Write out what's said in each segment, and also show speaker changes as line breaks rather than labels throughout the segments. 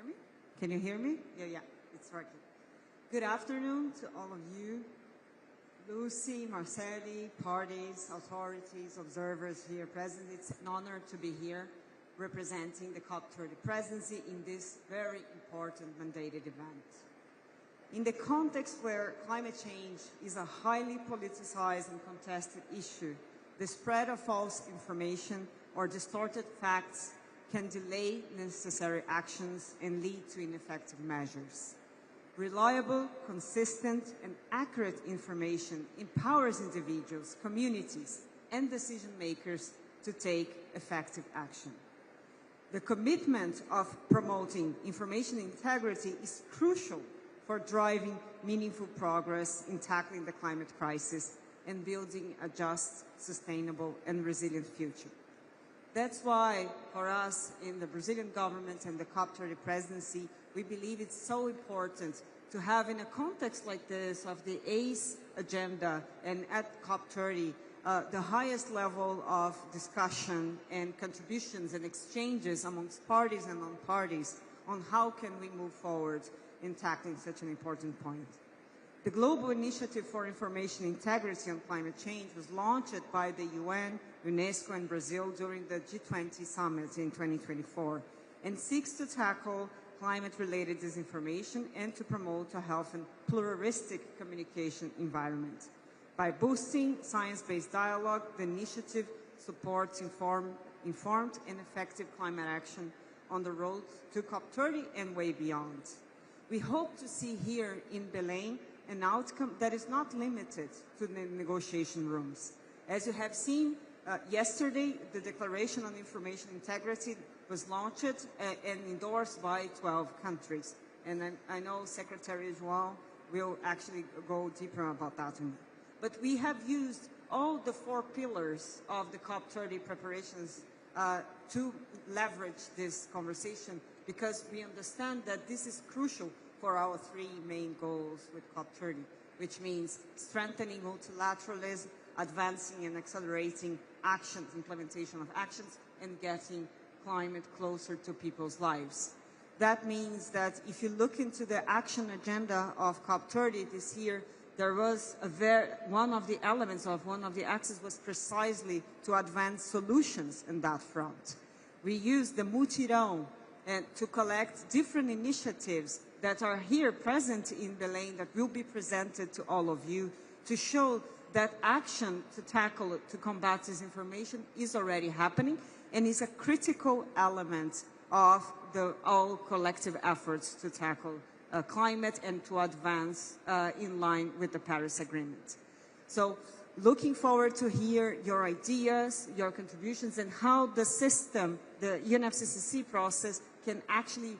hear me? Can you hear me? Yeah, it's working. Good afternoon to all of you. Lucy, Marcelli, parties, authorities, observers here present. It's an honor to be here representing the COP30 presidency in this very important mandated event. In the context where climate change is a highly politicized and contested issue, the spread of false information or distorted facts can delay necessary actions and lead to ineffective measures. Reliable, consistent, and accurate information empowers individuals, communities, and decision makers to take effective action. The commitment of promoting information integrity is crucial for driving meaningful progress in tackling the climate crisis and building a just, sustainable, and resilient future. That's why, for us in the Brazilian government and the COP30 presidency, we believe it's so important to have, in a context like this of the ACE agenda and at COP30, the highest level of discussion and contributions and exchanges amongst parties and non-parties on how can we move forward in tackling such an important point. The Global Initiative for Information Integrity on Climate Change was launched by the UN, UNESCO, and Brazil during the G20 summit in 2024 and seeks to tackle climate-related disinformation and to promote a healthy and pluralistic communication environment. By boosting science-based dialogue, the initiative supports informed and effective climate action on the road to COP30 and way beyond. We hope to see here in Belém an outcome that is not limited to the negotiation rooms. As you have seen, yesterday, the Declaration on Information Integrity was launched and endorsed by 12 countries. And I know Secretary João will actually go deeper about that. But we have used all the 4 pillars of the COP30 preparations to leverage this conversation because we understand that this is crucial for our 3 main goals with COP30, which means strengthening multilateralism, advancing and accelerating actions, implementation of actions, and getting climate closer to people's lives. That means that if you look into the action agenda of COP30 this year, there was one of the elements of one of the axes was precisely to advance solutions in that front. We used the mutirão to collect different initiatives that are here present in Belém that will be presented to all of you to show that action to combat disinformation is already happening and is a critical element of all collective efforts to tackle climate and to advance in line with the Paris Agreement. So looking forward to hear your ideas, your contributions, and how the system, the UNFCCC process, can actually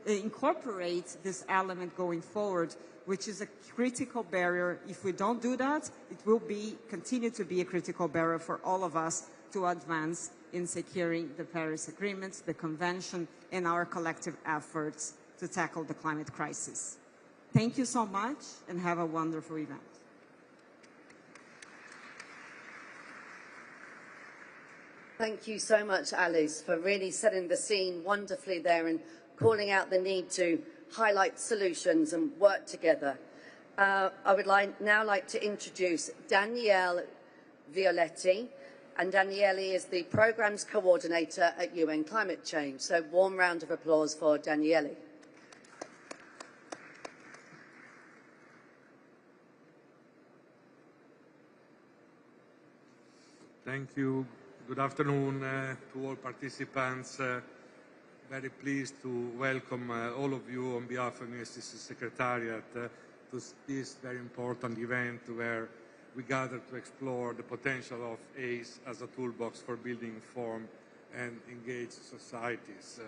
incorporate this element going forward, which is a critical barrier. If we don't do that, it will continue to be a critical barrier for all of us to advance in securing the Paris Agreement, the Convention, and our collective efforts to tackle the climate crisis. Thank you so much, and have a wonderful event.
Thank you so much, Alice, for really setting the scene wonderfully there and calling out the need to highlight solutions and work together. I would now like to introduce Danielle Violetti, and Danielle is the Programmes Coordinator at UN Climate Change. So warm round of applause for Danielle.
Thank you. Good afternoon to all participants. Very pleased to welcome all of you on behalf of the UNFCCC Secretariat to this very important event where we gather to explore the potential of ACE as a toolbox for building informed and engaged societies.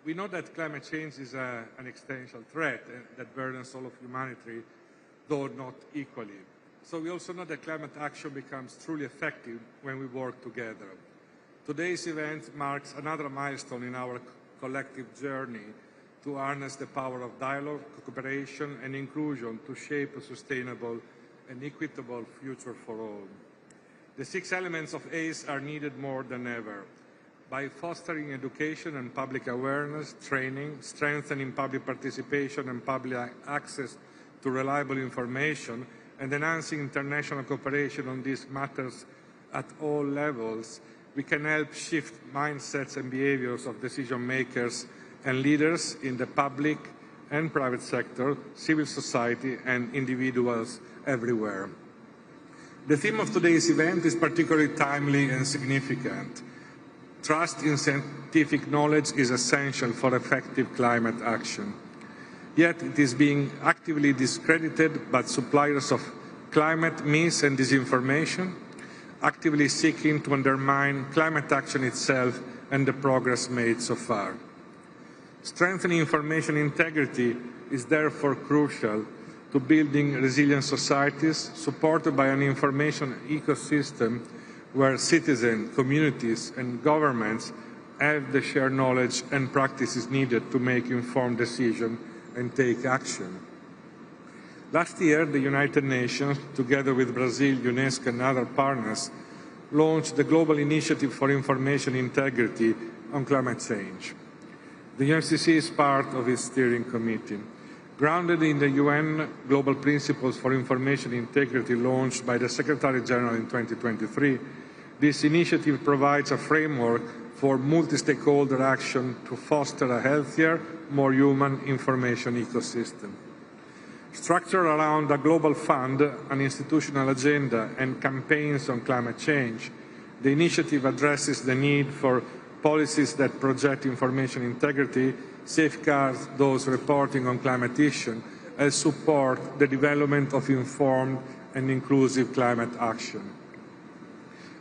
We know that climate change is an existential threat that burdens all of humanity, though not equally. So we also know that climate action becomes truly effective when we work together. Today's event marks another milestone in our collective journey to harness the power of dialogue, cooperation, and inclusion to shape a sustainable and equitable future for all. The 6 elements of ACE are needed more than ever, by fostering education and public awareness, training, strengthening public participation and public access to reliable information, and enhancing international cooperation on these matters at all levels, we can help shift mindsets and behaviors of decision makers and leaders in the public and private sector, civil society, and individuals everywhere. The theme of today's event is particularly timely and significant. Trust in scientific knowledge is essential for effective climate action. Yet it is being actively discredited by suppliers of climate myths and disinformation, actively seeking to undermine climate action itself and the progress made so far. Strengthening information integrity is therefore crucial to building resilient societies supported by an information ecosystem where citizens, communities and governments have the shared knowledge and practices needed to make informed decisions and take action. Last year, the United Nations, together with Brazil, UNESCO and other partners, launched the Global Initiative for Information Integrity on Climate Change. The UNFCCC is part of its steering committee. Grounded in the UN Global Principles for Information Integrity launched by the Secretary General in 2023, this initiative provides a framework for multi-stakeholder action to foster a healthier, more human information ecosystem. Structured around a global fund, an institutional agenda, and campaigns on climate change, the initiative addresses the need for policies that project information integrity, safeguard those reporting on climate issues, and support the development of informed and inclusive climate action.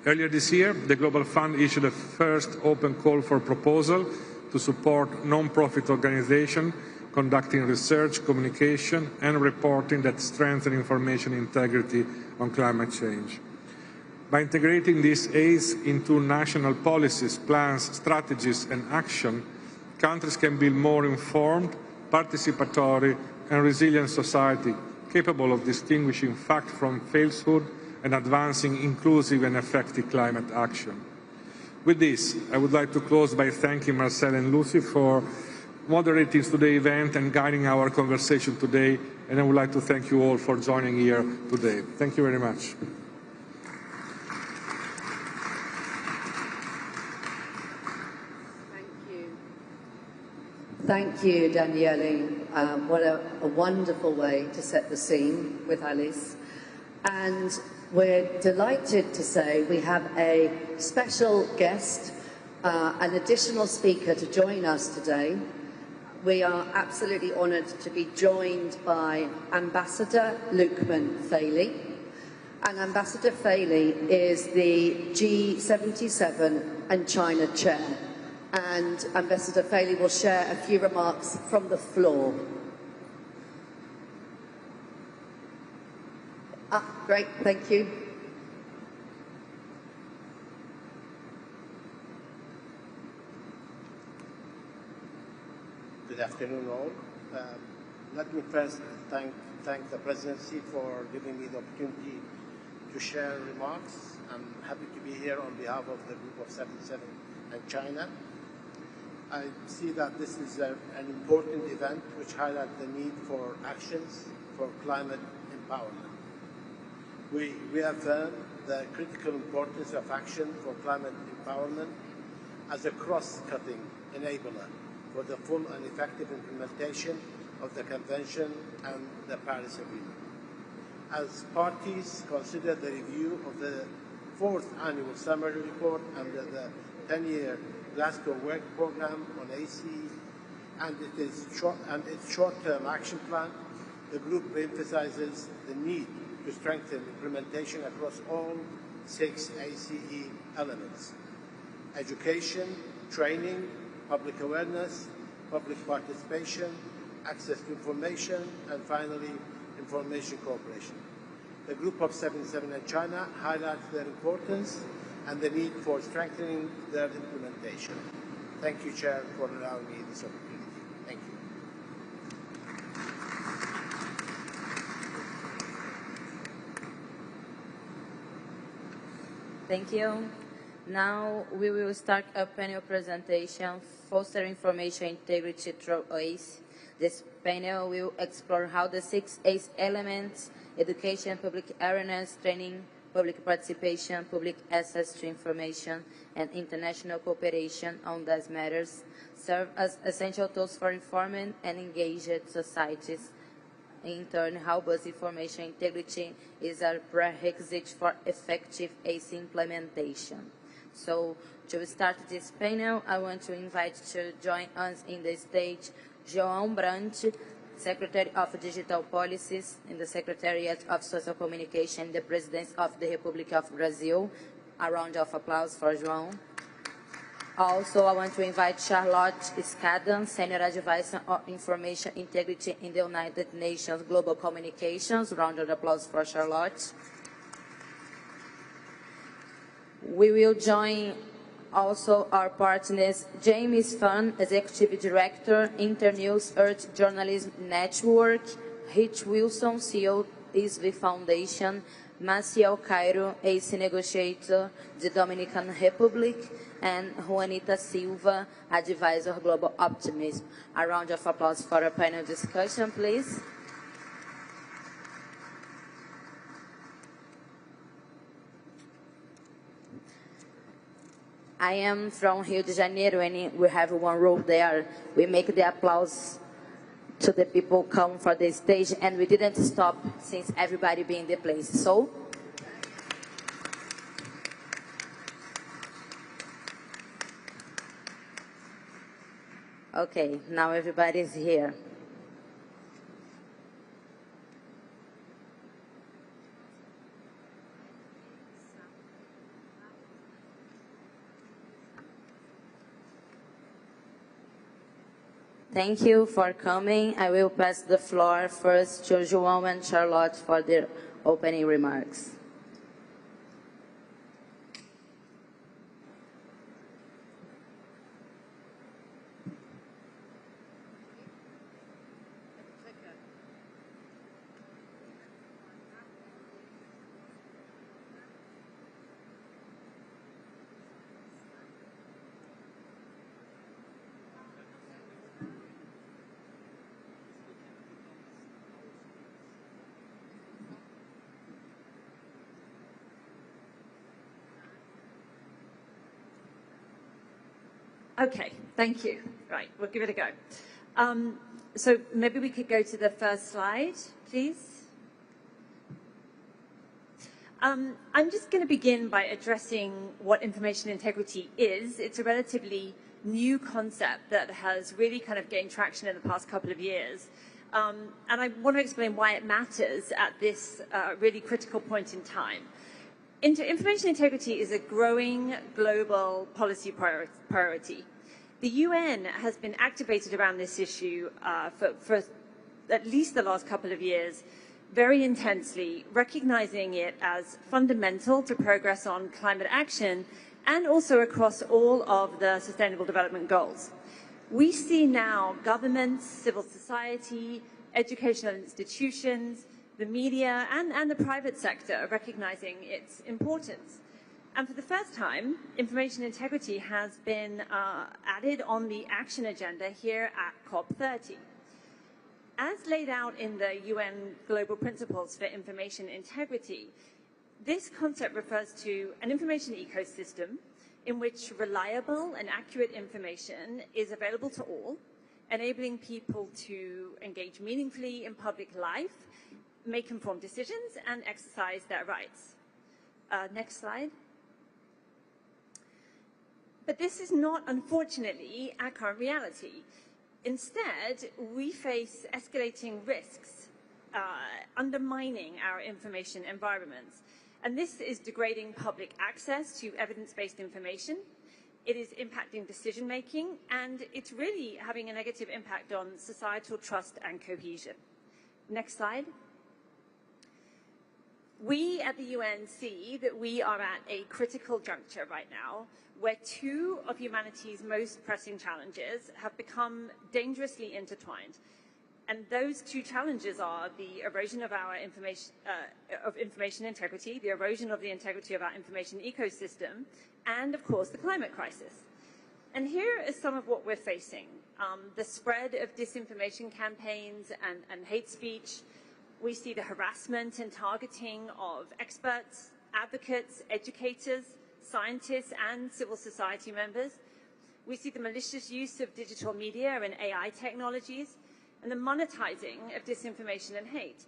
Earlier this year, the Global Fund issued a first open call for proposal to support non-profit organizations conducting research, communication, and reporting that strengthen information integrity on climate change. By integrating these aids into national policies, plans, strategies, and action, countries can build more informed, participatory, and resilient society capable of distinguishing fact from falsehood and advancing inclusive and effective climate action. With this, I would like to close by thanking Marcel and Lucy for moderating today's event and guiding our conversation today, and I would like to thank you all for joining here today. Thank you very much.
Thank you, Daniele. What a wonderful way to set the scene with Alice. And we're delighted to say we have a special guest, an additional speaker to join us today. We are absolutely honoured to be joined by Ambassador Lukman Faili. And Ambassador Faili is the G77 and China Chair. And Ambassador Faili will share a few remarks from the floor. Great, thank you.
Good afternoon all. Let me first thank the Presidency for giving me the opportunity to share remarks. I'm happy to be here on behalf of the Group of 77 and China. I see that this is an important event which highlights the need for actions for climate empowerment. We reaffirm the critical importance of action for climate empowerment as a cross-cutting enabler for the full and effective implementation of the Convention and the Paris Agreement. As parties consider the review of the 4th Annual Summary Report and the 10-year Glasgow Work Programme on AC and its short-term action plan, the group emphasises the need to strengthen implementation across all 6 ACE elements: education, training, public awareness, public participation, access to information, and finally, information cooperation. The Group of 77 in China highlights their importance and the need for strengthening their implementation. Thank you, Chair, for allowing me this opportunity. Thank you.
Thank you. Now we will start a panel presentation, Foster Information Integrity through ACE. This panel will explore how the 6 ACE elements, education, public awareness, training, public participation, public access to information, and international cooperation on these matters, serve as essential tools for informed and engaged societies. In turn, how bus information integrity is a prerequisite for effective ACE implementation. So, to start this panel, I want to invite to join us in the stage João Brandt, Secretary of Digital Policies in the Secretariat of Social Communication, the Presidency of the Republic of Brazil. A round of applause for João. Also, I want to invite Charlotte Scadan, Senior Advisor on Information Integrity in the United Nations Global Communications. Round of applause for Charlotte. We will join also our partners, James Fun, Executive Director, Internews Earth Journalism Network, Rich Wilson, CEO, ISV Foundation, Maciel Cairo, ACE Negotiator, the Dominican Republic, and Juanita Silva, Advisor Global Optimism. A round of applause for a panel discussion, please. I am from Rio de Janeiro, and we have one rule there. We make the applause to the people come for the stage, and we didn't stop since everybody be in the place. So, okay, now everybody's here. Thank you for coming. I will pass the floor first to João and Charlotte for their opening remarks.
Okay, thank you. Right, we'll give it a go. So maybe we could go to the first slide, please. I'm just going to begin by addressing what information integrity is. It's a relatively new concept that has really kind of gained traction in the past couple of years. And I want to explain why it matters at this really critical point in time. Information integrity is a growing global policy priority. The UN has been activated around this issue for at least the last couple of years, very intensely, recognizing it as fundamental to progress on climate action and also across all of the Sustainable Development Goals. We see now governments, civil society, educational institutions, the media and the private sector recognizing its importance. And for the first time, information integrity has been added on the action agenda here at COP30. As laid out in the UN Global Principles for Information Integrity, this concept refers to an information ecosystem in which reliable and accurate information is available to all, enabling people to engage meaningfully in public life, make informed decisions, and exercise their rights. Next slide. But this is not, unfortunately, our current reality. Instead, we face escalating risks, undermining our information environments. And this is degrading public access to evidence-based information. It is impacting decision-making, and it's really having a negative impact on societal trust and cohesion. Next slide. We at the UN see that we are at a critical juncture right now where two of humanity's most pressing challenges have become dangerously intertwined. And those two challenges are the erosion of our information integrity, the erosion of the integrity of our information ecosystem, and of course the climate crisis. And here is some of what we're facing. The spread of disinformation campaigns and hate speech. We see the harassment and targeting of experts, advocates, educators, scientists, and civil society members. We see the malicious use of digital media and AI technologies, and the monetizing of disinformation and hate.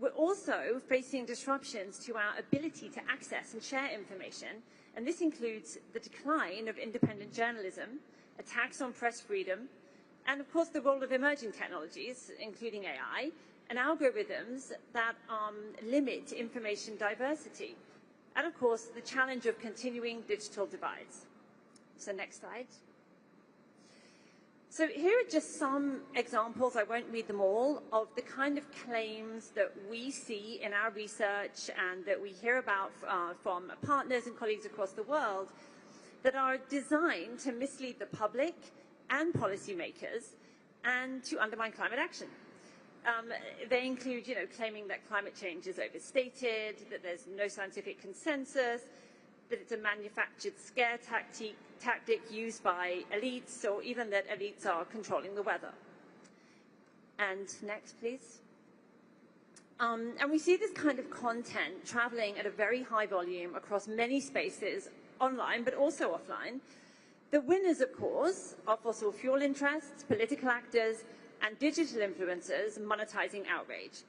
We're also facing disruptions to our ability to access and share information, and this includes the decline of independent journalism, attacks on press freedom, and of course the role of emerging technologies, including AI, and algorithms that limit information diversity, and of course the challenge of continuing digital divides. So next slide. So here are just some examples, I won't read them all, of the kind of claims that we see in our research and that we hear about from partners and colleagues across the world that are designed to mislead the public and policymakers and to undermine climate action. They include, claiming that climate change is overstated, that there's no scientific consensus, that it's a manufactured scare tactic used by elites, or even that elites are controlling the weather. And next, please. And we see this kind of content traveling at a very high volume across many spaces, online, but also offline. The winners, of course, are fossil fuel interests, political actors, and digital influencers monetizing outrage.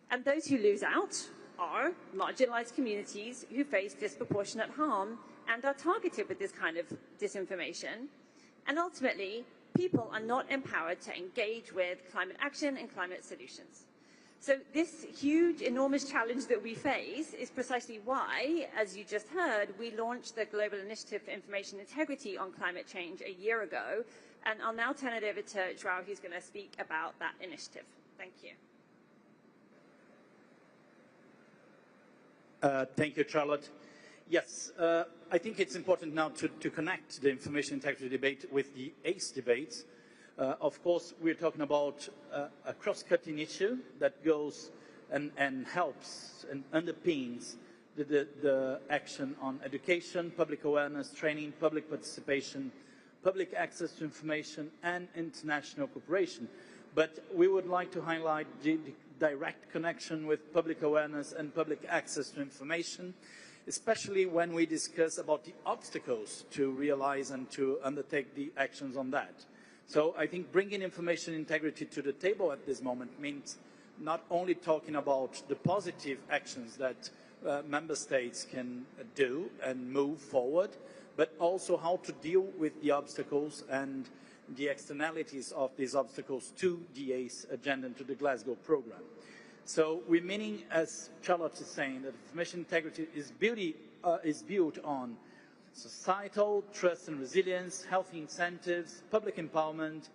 And those who lose out are marginalized communities who face disproportionate harm and are targeted with this kind of disinformation. And ultimately, people are not empowered to engage with climate action and climate solutions. So this huge, enormous challenge that we face is precisely why, as you just heard, we launched the Global Initiative for Information Integrity on Climate Change a year ago. And I'll now turn it over to João, who's going to speak about that initiative. Thank you.
Thank you, Charlotte. Yes, I think it's important now to connect the information integrity debate with the ACE debates. Of course, we're talking about a cross-cutting issue that goes and helps and underpins the action on education, public awareness, training, public participation, public access to information, and international cooperation. But we would like to highlight the direct connection with public awareness and public access to information, especially when we discuss about the obstacles to realize and to undertake the actions on that. So I think bringing information integrity to the table at this moment means not only talking about the positive actions that member states can do and move forward, but also how to deal with the obstacles and the externalities of these obstacles to the ACE agenda and to the Glasgow program. So we're meaning, as Charlotte is saying, that information integrity is built on societal trust and resilience, healthy incentives, public empowerment,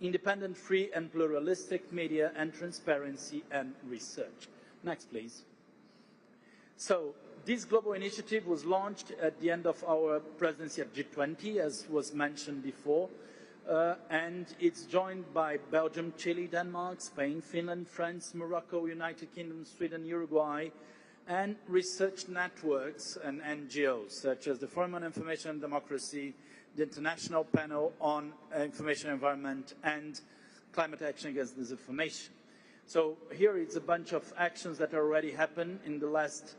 independent, free and pluralistic media, and transparency and research. Next, please. So this global initiative was launched at the end of our presidency at G20, as was mentioned before, and it's joined by Belgium, Chile, Denmark, Spain, Finland, France, Morocco, United Kingdom, Sweden, Uruguay, and research networks and NGOs, such as the Forum on Information and Democracy, the International Panel on Information Environment, and Climate Action Against Disinformation. So here is a bunch of actions that already happened in the last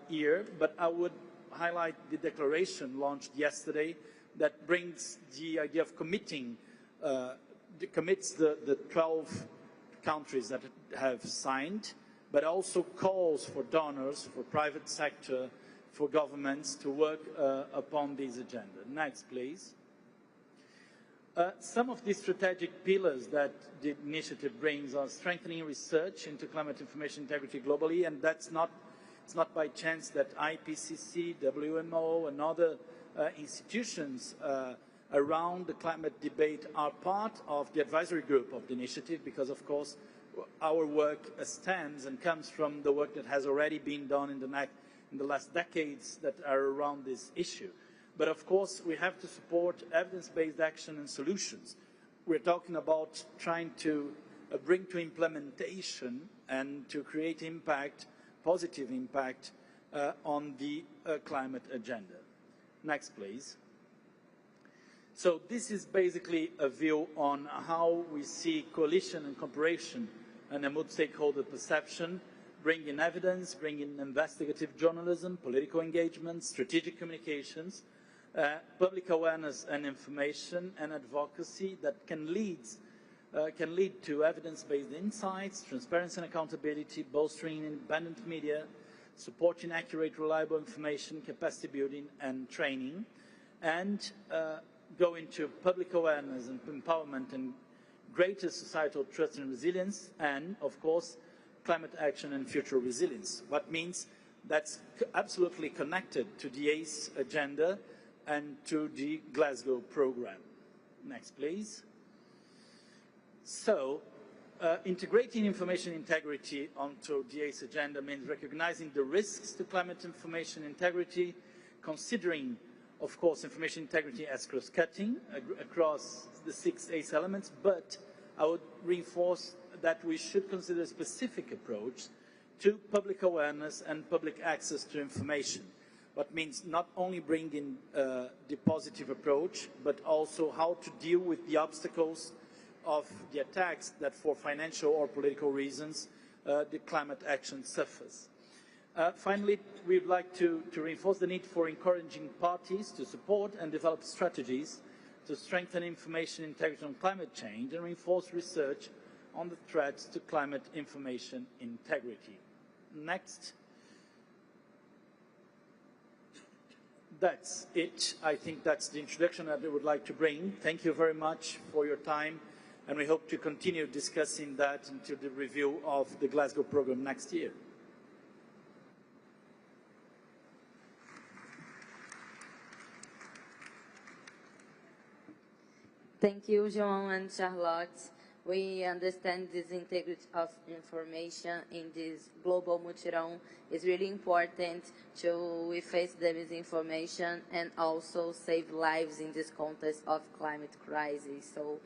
year, but I would highlight the declaration launched yesterday that brings the idea of commits the 12 countries that have signed, but also calls for donors, for private sector, for governments to work upon this agenda. Next, please. Some of the strategic pillars that the initiative brings are strengthening research into climate information integrity globally, and it's not by chance that IPCC, WMO, and other institutions around the climate debate are part of the advisory group of the initiative, because of course our work stems and comes from the work that has already been done in the last decades that are around this issue. But of course we have to support evidence-based action and solutions. We're talking about trying to bring to implementation and to create impact, positive impact on the climate agenda. Next, please. So this is basically a view on how we see coalition and cooperation and a multi-stakeholder perception, bring in evidence, bring in investigative journalism, political engagement, strategic communications, public awareness and information and advocacy that can lead to evidence-based insights, transparency and accountability, bolstering independent media, supporting accurate, reliable information, capacity building and training, and go into public awareness and empowerment and greater societal trust and resilience, and, of course, climate action and future resilience. What means that's absolutely connected to the ACE agenda and to the Glasgow program. Next, please. So, integrating information integrity onto the ACE agenda means recognizing the risks to climate information integrity, considering, of course, information integrity as cross-cutting across the 6 ACE elements, but I would reinforce that we should consider a specific approach to public awareness and public access to information. What means not only bringing the positive approach, but also how to deal with the obstacles of the attacks that for financial or political reasons the climate action suffers. Finally, we would like to reinforce the need for encouraging parties to support and develop strategies to strengthen information integrity on climate change and reinforce research on the threats to climate information integrity. Next. That's it. I think that's the introduction that I would like to bring. Thank you very much for your time, and we hope to continue discussing that until the review of the Glasgow program next year.
Thank you, João and Charlotte. We understand this integrity of information in this global mutirão is really important to face the misinformation and also save lives in this context of climate crisis. So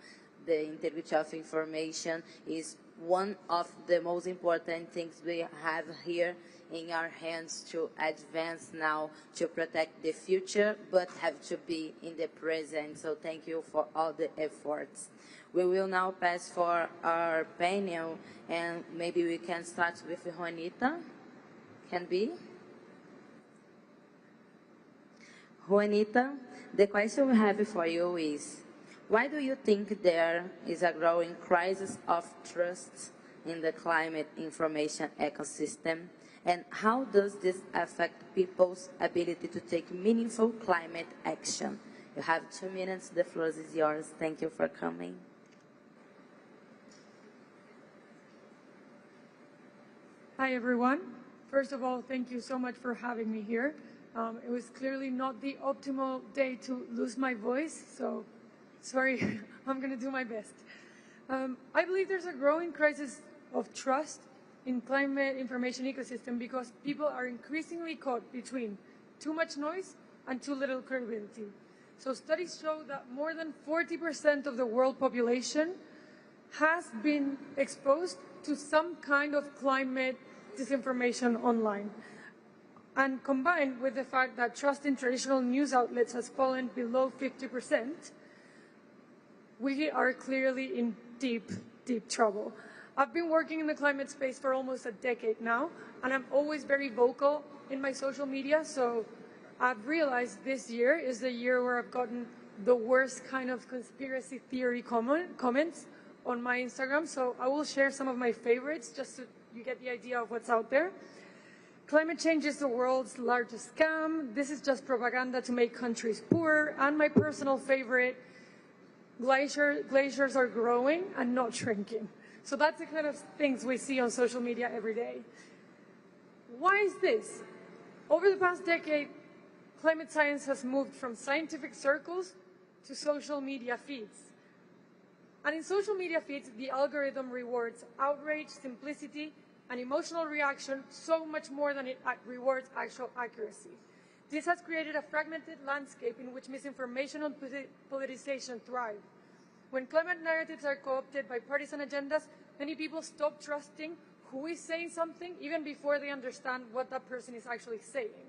the integrity of information is one of the most important things we have here in our hands to advance now to protect the future, but have to be in the present. So thank you for all the efforts. We will now pass for our panel, and maybe we can start with Juanita. Can be? Juanita, the question we have for you is, why do you think there is a growing crisis of trust in the climate information ecosystem? And how does this affect people's ability to take meaningful climate action? You have 2 minutes. The floor is yours. Thank you for coming.
Hi, everyone. First of all, thank you so much for having me here. It was clearly not the optimal day to lose my voice, so sorry, I'm going to do my best. I believe there's a growing crisis of trust in climate information ecosystem because people are increasingly caught between too much noise and too little credibility. So studies show that more than 40% of the world population has been exposed to some kind of climate disinformation online. And combined with the fact that trust in traditional news outlets has fallen below 50%, we are clearly in deep, deep trouble. I've been working in the climate space for almost a decade now, and I'm always very vocal in my social media, so I've realized this year is the year where I've gotten the worst kind of conspiracy theory comments on my Instagram, so I will share some of my favorites just so you get the idea of what's out there. Climate change is the world's largest scam. This is just propaganda to make countries poorer. And my personal favorite, glaciers are growing and not shrinking. So that's the kind of things we see on social media every day. Why is this? Over the past decade, climate science has moved from scientific circles to social media feeds. And in social media feeds, the algorithm rewards outrage, simplicity, and emotional reaction so much more than it rewards actual accuracy. This has created a fragmented landscape in which misinformation and politicization thrive. When climate narratives are co-opted by partisan agendas, many people stop trusting who is saying something even before they understand what that person is actually saying.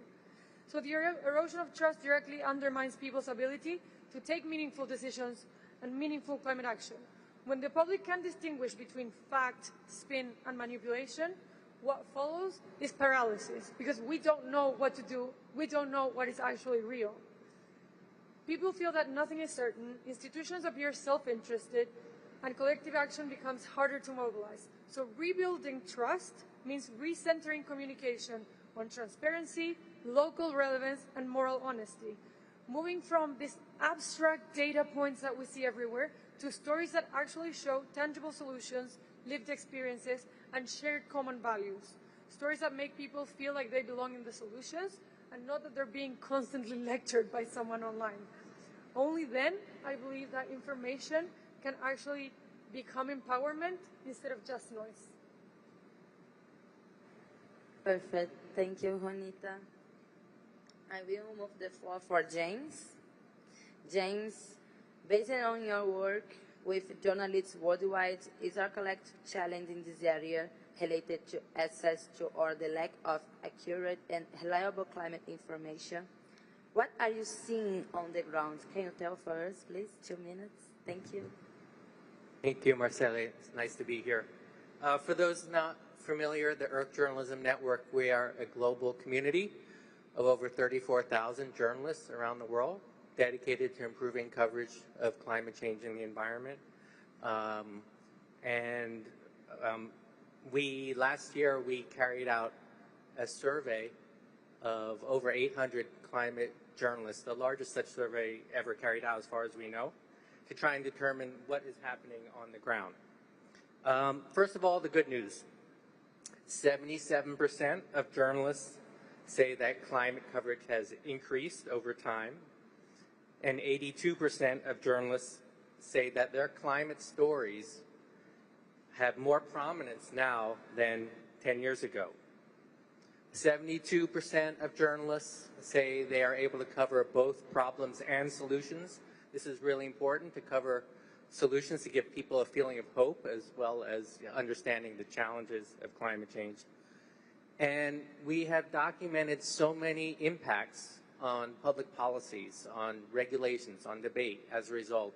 So the erosion of trust directly undermines people's ability to take meaningful decisions and meaningful climate action. When the public can distinguish between fact, spin, and manipulation, what follows is paralysis, because we don't know what to do, we don't know what is actually real. People feel that nothing is certain, institutions appear self-interested, and collective action becomes harder to mobilize. So rebuilding trust means recentering communication on transparency, local relevance, and moral honesty. Moving from these abstract data points that we see everywhere to stories that actually show tangible solutions, lived experiences, and shared common values. Stories that make people feel like they belong in the solutions and not that they're being constantly lectured by someone online. Only then, I believe that information can actually become empowerment instead of just noise.
Perfect. Thank you, Juanita. I will move the floor for James. James, based on your work with journalists worldwide, is our collective challenge in this area related to access to or the lack of accurate and reliable climate information? What are you seeing on the ground? Can you tell for us, please? 2 minutes. Thank you.
Thank you, Marcelle. It's nice to be here. For those not familiar, the Earth Journalism Network, we are a global community of over 34,000 journalists around the world dedicated to improving coverage of climate change in the environment. Last year, we carried out a survey of over 800 climate journalists, the largest such survey ever carried out as far as we know, to try and determine what is happening on the ground. First of all, the good news. 77% of journalists say that climate coverage has increased over time, and 82% of journalists say that their climate stories have more prominence now than 10 years ago. 72% of journalists say they are able to cover both problems and solutions. This is really important, to cover solutions to give people a feeling of hope as well as understanding the challenges of climate change. And we have documented so many impacts on public policies, on regulations, on debate as a result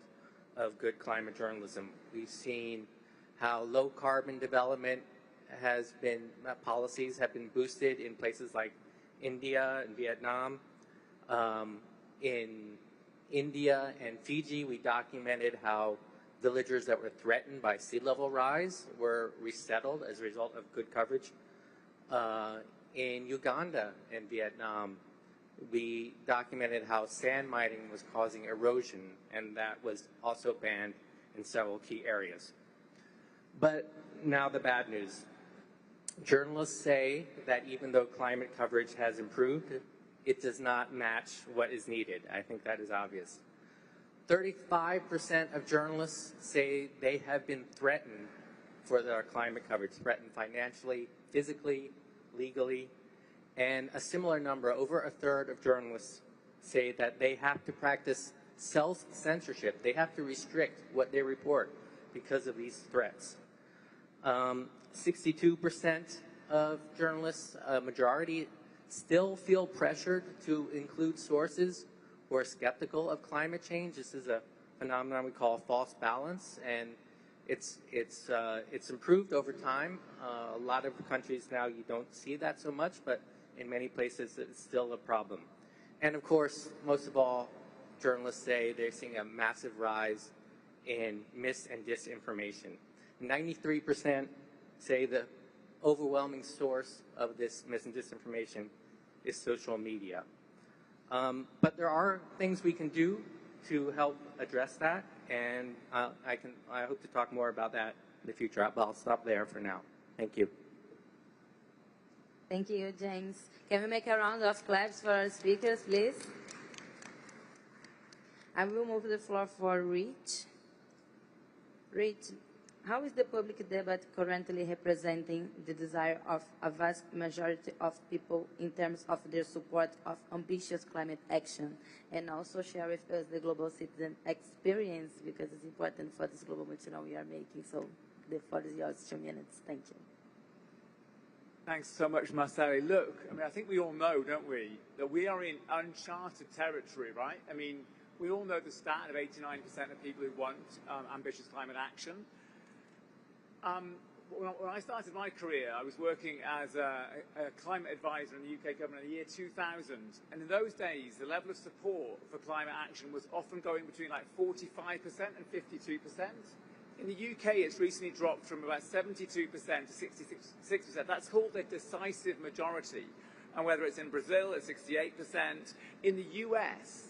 of good climate journalism. We've seen how low carbon development has been, policies have been boosted in places like India and Vietnam. In India and Fiji, we documented how villagers that were threatened by sea level rise were resettled as a result of good coverage. In Uganda and Vietnam, we documented how sand mining was causing erosion, and that was also banned in several key areas. But now the bad news. Journalists say that even though climate coverage has improved, it does not match what is needed. I think that is obvious. 35% of journalists say they have been threatened for their climate coverage, threatened financially, physically, legally, and a similar number, over a third of journalists, say that they have to practice self-censorship. They have to restrict what they report because of these threats. 62% of journalists, a majority, still feel pressured to include sources who are skeptical of climate change. This is a phenomenon we call false balance, and it's improved over time. A lot of countries now you don't see that so much, but in many places it's still a problem. And of course, most of all, journalists say they're seeing a massive rise in mis and disinformation. 93% say the overwhelming source of this mis and disinformation is social media. But there are things we can do to help address that, and I hope to talk more about that in the future, but I'll stop there for now. Thank you.
Thank you, James. Can we make a round of claps for our speakers, please? I will move the floor for Rich. Rich, How is the public debate currently representing the desire of a vast majority of people in terms of their support of ambitious climate action? And also share with us the global citizen experience, because it's important for this global mission we are making. So the floor is yours, 2 minutes. Thank you.
Thanks so much, Marceli. Look, I mean, I think we all know, don't we, that we are in uncharted territory, right? I mean, we all know the stat of 89% of people who want ambitious climate action. When I started my career, I was working as a climate advisor in the UK government in the year 2000. And in those days, the level of support for climate action was often going between like 45% and 52%. In the UK, it's recently dropped from about 72% to 66%. That's called a decisive majority. And whether it's in Brazil, it's 68%. In the US,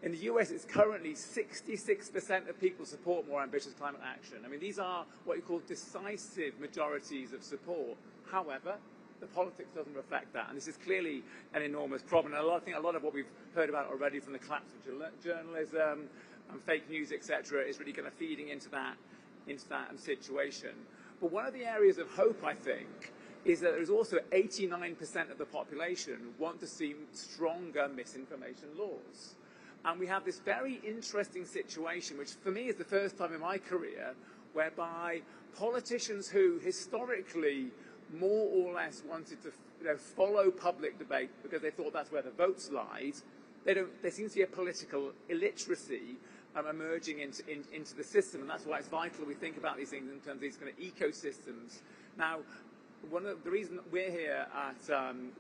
in the US, it's currently 66% of people support more ambitious climate action. I mean, these are what you call decisive majorities of support. However, the politics doesn't reflect that, and this is clearly an enormous problem. And I think a lot of what we've heard about already from the collapse of journalism and fake news, etc., is really kind of feeding into that situation. But one of the areas of hope, I think, is that there's also 89% of the population want to see stronger misinformation laws. And we have this very interesting situation, which for me is the first time in my career, whereby politicians who historically more or less wanted to follow public debate because they thought that's where the votes lied, there seems to be a political illiteracy emerging into the system, and that's why it's vital we think about these things in terms of these kind of ecosystems. Now, the reason we're here at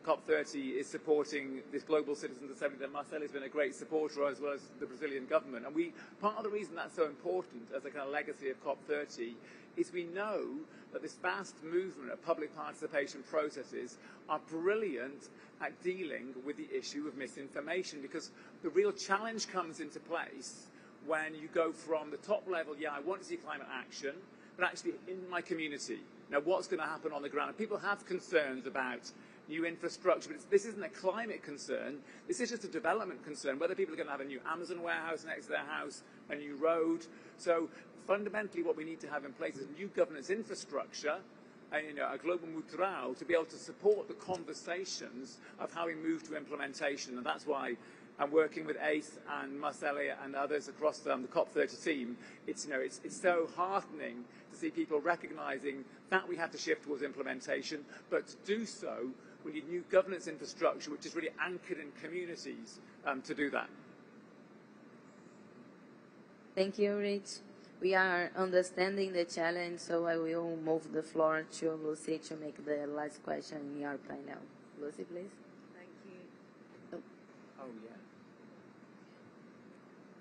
COP30 is supporting this Global Citizens Assembly that Marcelo has been a great supporter, as well as the Brazilian government. And part of the reason that's so important as a kind of legacy of COP30 is we know that this vast movement of public participation processes are brilliant at dealing with the issue of misinformation, because the real challenge comes into place when you go from the top level, I want to see climate action, but actually in my community. Now, what's going to happen on the ground? And people have concerns about new infrastructure, but this isn't a climate concern. This is just a development concern, whether people are going to have a new Amazon warehouse next to their house, a new road. So fundamentally, what we need to have in place is new governance infrastructure, a global mutual, to be able to support the conversations of how we move to implementation. And that's why I'm working with ACE and Marcelia and others across the COP30 team. It's so heartening to see people recognizing that we have to shift towards implementation, but to do so, we need new governance infrastructure, which is really anchored in communities to do that.
Thank you, Rich. We are understanding the challenge, so I will move the floor to Lucy to make the last question in your panel. Lucy, please.
Thank you.
Oh, yeah.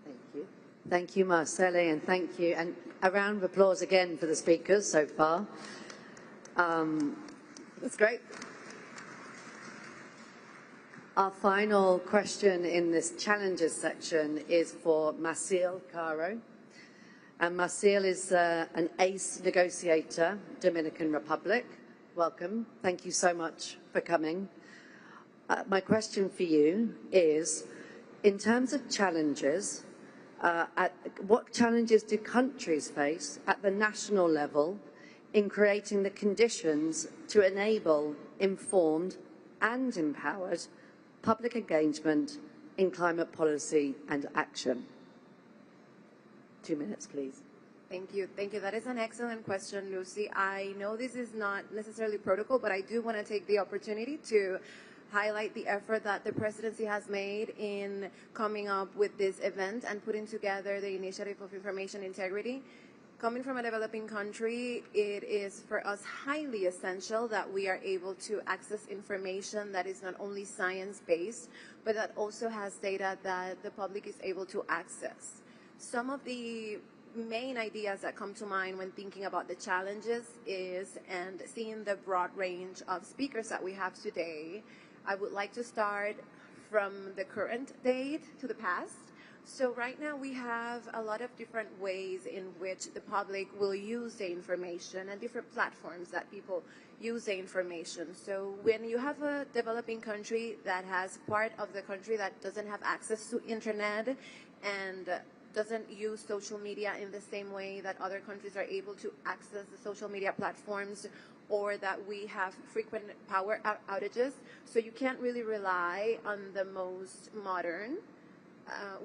Thank you. Thank you, Marceli, and thank you. And a round of applause again for the speakers so far. That's great. Our final question in this challenges section is for Maciel Caro. And Maciel is an ACE negotiator, Dominican Republic. Welcome. Thank you so much for coming. My question for you is, in terms of challenges, what challenges do countries face at the national level in creating the conditions to enable informed and empowered public engagement in climate policy and action? 2 minutes, please.
Thank you. Thank you. That is an excellent question, Lucy. I know this is not necessarily protocol, but I do want to take the opportunity to highlight the effort that the presidency has made in coming up with this event and putting together the Initiative of Information Integrity. Coming from a developing country, it is for us highly essential that we are able to access information that is not only science-based, but that also has data that the public is able to access. Some of the main ideas that come to mind when thinking about the challenges is, and seeing the broad range of speakers that we have today, I would like to start from the current date to the past. So right now we have a lot of different ways in which the public will use the information and different platforms that people use the information. So when you have a developing country that has part of the country that doesn't have access to internet, and doesn't use social media in the same way that other countries are able to access the social media platforms, or that we have frequent power outages. So you can't really rely on the most modern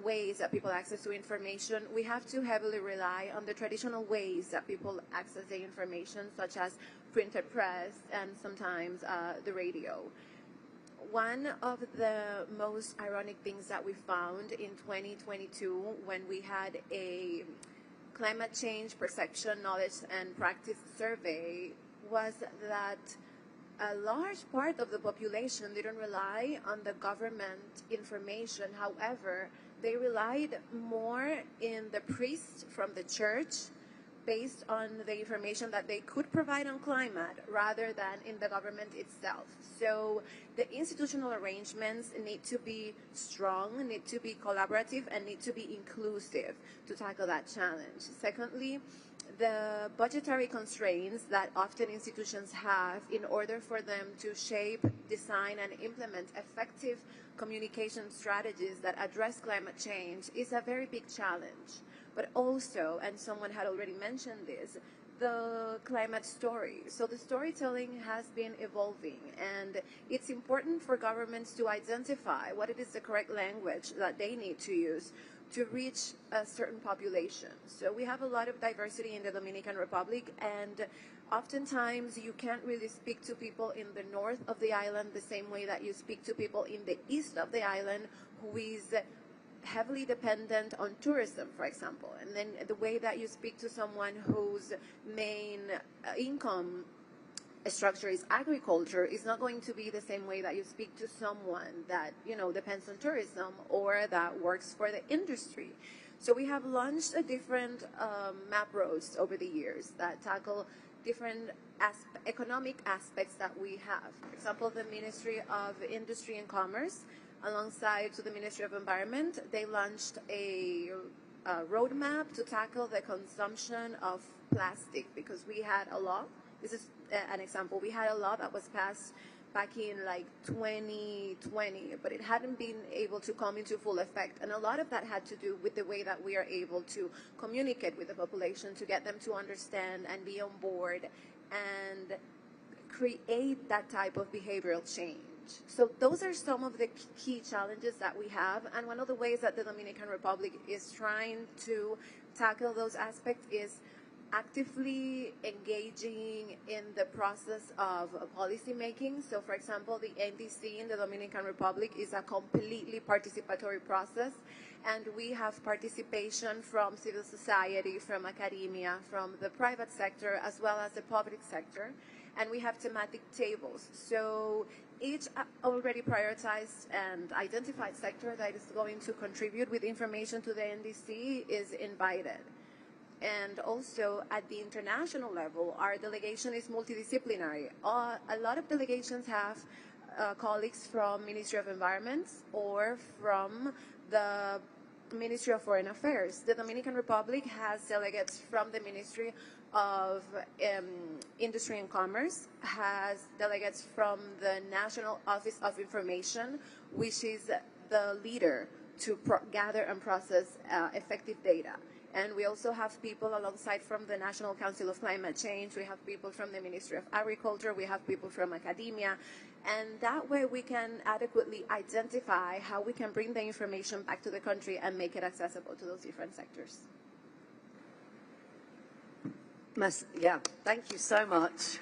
ways that people access to information. We have to heavily rely on the traditional ways that people access the information, such as printed press and sometimes the radio. One of the most ironic things that we found in 2022, when we had a climate change perception, knowledge, and practice survey, was that a large part of the population didn't rely on the government information. However, they relied more in the priest from the church based on the information that they could provide on climate rather than in the government itself. So the institutional arrangements need to be strong, need to be collaborative, and need to be inclusive to tackle that challenge. Secondly, the budgetary constraints that often institutions have in order for them to shape, design, and implement effective communication strategies that address climate change is a very big challenge. But also, and someone had already mentioned this, the climate story. So the storytelling has been evolving, and it's important for governments to identify what it is the correct language that they need to use to reach a certain population. So we have a lot of diversity in the Dominican Republic, and oftentimes you can't really speak to people in the north of the island the same way that you speak to people in the east of the island who is heavily dependent on tourism, for example. And then the way that you speak to someone whose main income structure is agriculture is not going to be the same way that you speak to someone that, depends on tourism or that works for the industry. So we have launched a different map roads over the years that tackle different economic aspects that we have. For example, the Ministry of Industry and Commerce, alongside to the Ministry of Environment, they launched a roadmap to tackle the consumption of plastic, because we had a law. This is an example. We had a law that was passed back in 2020, but it hadn't been able to come into full effect. And a lot of that had to do with the way that we are able to communicate with the population to get them to understand and be on board and create that type of behavioral change. So those are some of the key challenges that we have. And one of the ways that the Dominican Republic is trying to tackle those aspects is actively engaging in the process of policy making. So, for example, the NDC in the Dominican Republic is a completely participatory process, and we have participation from civil society, from academia, from the private sector, as well as the public sector, and we have thematic tables. So each already prioritized and identified sector that is going to contribute with information to the NDC is invited. And also at the international level, our delegation is multidisciplinary. A lot of delegations have colleagues from Ministry of Environment or from the Ministry of Foreign Affairs. The Dominican Republic has delegates from the Ministry of Industry and Commerce, has delegates from the National Office of Information, which is the leader to gather and process effective data. And we also have people alongside from the National Council of Climate Change. We have people from the Ministry of Agriculture. We have people from academia. And that way we can adequately identify how we can bring the information back to the country and make it accessible to those different sectors.
Yeah, thank you so much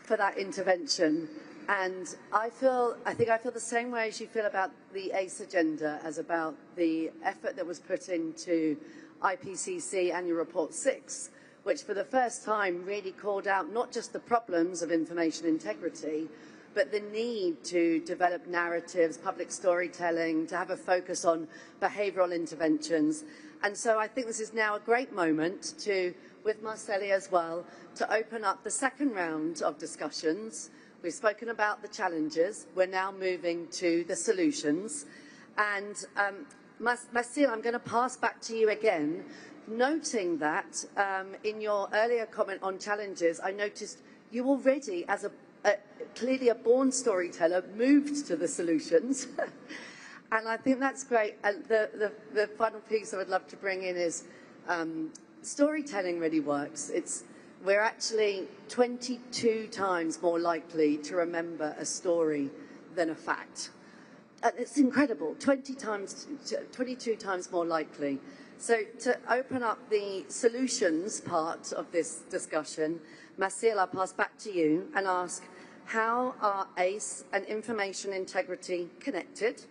for that intervention. And I think I feel the same way as you feel about the ACE agenda as about the effort that was put into IPCC Annual Report 6, which for the first time really called out not just the problems of information integrity, but the need to develop narratives, public storytelling, to have a focus on behavioural interventions. And so I think this is now a great moment to, with Marceli as well, to open up the second round of discussions. We've spoken about the challenges. We're now moving to the solutions. And Marcel, I'm going to pass back to you again, noting that in your earlier comment on challenges, I noticed you already, as clearly a born storyteller, moved to the solutions. And I think that's great. And the final piece I would love to bring in is storytelling really works. We're actually 22 times more likely to remember a story than a fact. It's incredible, 22 times more likely. So to open up the solutions part of this discussion, Maciel, I'll pass back to you and ask, how are ACE and information integrity connected?